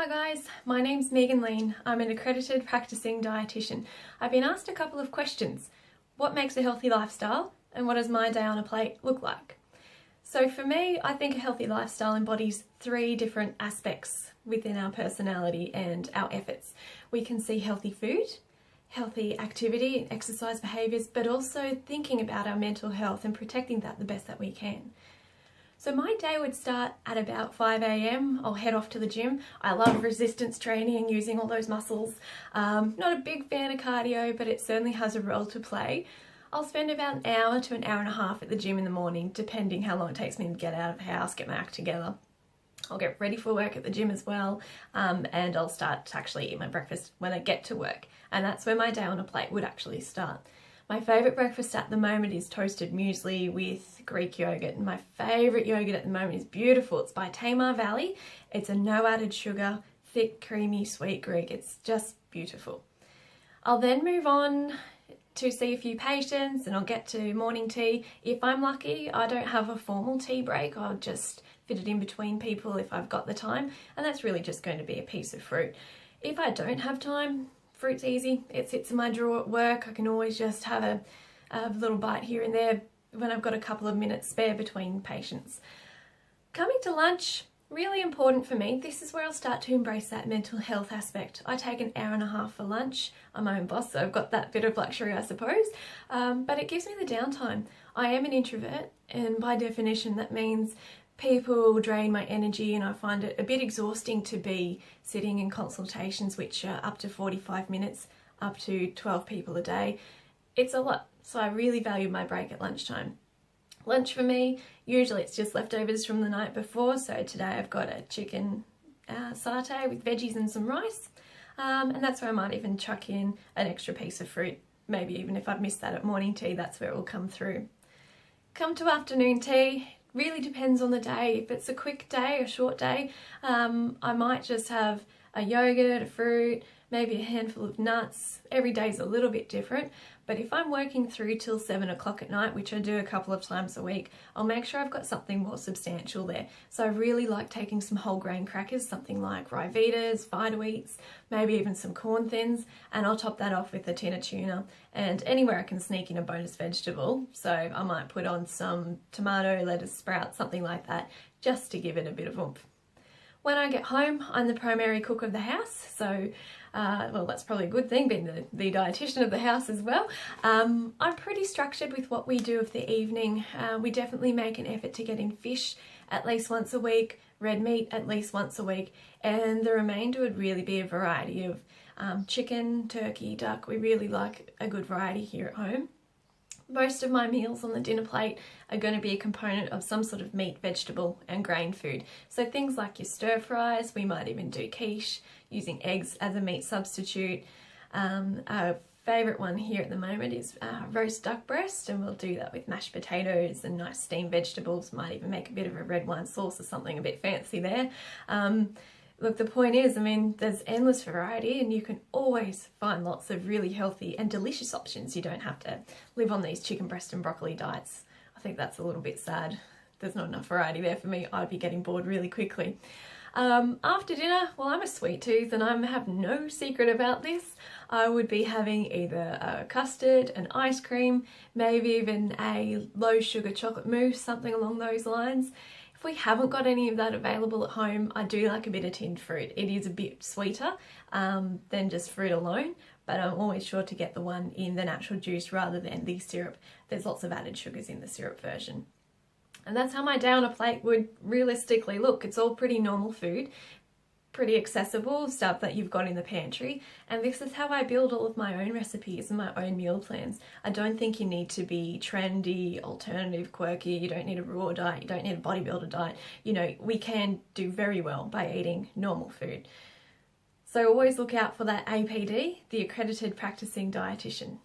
Hi guys, my name's Leane. I'm an accredited practicing dietitian. I've been asked a couple of questions. What makes a healthy lifestyle and what does my day on a plate look like? So for me, I think a healthy lifestyle embodies three different aspects within our personality and our efforts. We can see healthy food, healthy activity and exercise behaviours, but also thinking about our mental health and protecting that the best that we can. So my day would start at about 5 a.m. I'll head off to the gym. I love resistance training, using all those muscles. Not a big fan of cardio, but it certainly has a role to play. I'll spend about an hour to an hour and a half at the gym in the morning, depending how long it takes me to get out of the house, get my act together. I'll get ready for work at the gym as well, and I'll start to actually eat my breakfast when I get to work. And that's where my day on a plate would actually start. My favourite breakfast at the moment is toasted muesli with Greek yogurt. And my favourite yogurt at the moment is beautiful. It's by Tamar Valley. It's a no added sugar, thick, creamy, sweet Greek. It's just beautiful. I'll then move on to see a few patients and I'll get to morning tea. If I'm lucky, I don't have a formal tea break. I'll just fit it in between people if I've got the time. And that's really just going to be a piece of fruit. If I don't have time, fruit's easy. It sits in my drawer at work. I can always just have a little bite here and there when I've got a couple of minutes spare between patients. Coming to lunch, really important for me. This is where I'll start to embrace that mental health aspect. I take an hour and a half for lunch. I'm my own boss, so I've got that bit of luxury, I suppose. But it gives me the downtime. I am an introvert, and by definition that means people drain my energy, and I find it a bit exhausting to be sitting in consultations which are up to 45 minutes, up to 12 people a day. It's a lot, so I really value my break at lunchtime. Lunch for me, usually it's just leftovers from the night before, so today I've got a chicken satay with veggies and some rice, and that's where I might even chuck in an extra piece of fruit. Maybe even if I've missed that at morning tea, that's where it will come through. Come to afternoon tea. Really depends on the day. If it's a quick day, a short day, I might just have a yogurt, a fruit, maybe a handful of nuts. Every day's a little bit different, but if I'm working through till 7 o'clock at night, which I do a couple of times a week, I'll make sure I've got something more substantial there. So I really like taking some whole grain crackers, something like Ryvitas, Vita Wheats, maybe even some corn thins, and I'll top that off with a tin of tuna. And anywhere I can sneak in a bonus vegetable, so I might put on some tomato, lettuce, sprouts, something like that, just to give it a bit of oomph. When I get home, I'm the primary cook of the house, so well, that's probably a good thing, being the dietitian of the house as well. I'm pretty structured with what we do of the evening. We definitely make an effort to get in fish at least once a week, red meat at least once a week, and the remainder would really be a variety of chicken, turkey, duck. We really like a good variety here at home. Most of my meals on the dinner plate are going to be a component of some sort of meat, vegetable and grain food. So things like your stir fries, we might even do quiche using eggs as a meat substitute. Our favourite one here at the moment is roast duck breast, and we'll do that with mashed potatoes and nice steamed vegetables. Might even make a bit of a red wine sauce or something a bit fancy there. Look, the point is, I mean, there's endless variety and you can always find lots of really healthy and delicious options. You don't have to live on these chicken breast and broccoli diets. I think that's a little bit sad. There's not enough variety there for me. I'd be getting bored really quickly. After dinner, well, I'm a sweet tooth and I have no secret about this. I would be having either a custard, an ice cream, maybe even a low sugar chocolate mousse, something along those lines. If we haven't got any of that available at home, I do like a bit of tinned fruit. It is a bit sweeter than just fruit alone, but I'm always sure to get the one in the natural juice rather than the syrup. There's lots of added sugars in the syrup version. And that's how my day on a plate would realistically look. It's all pretty normal food, pretty accessible stuff that you've got in the pantry, and this is how I build all of my own recipes and my own meal plans. I don't think you need to be trendy, alternative, quirky. You don't need a raw diet, you don't need a bodybuilder diet. You know, we can do very well by eating normal food. So always look out for that APD, the Accredited Practising Dietitian.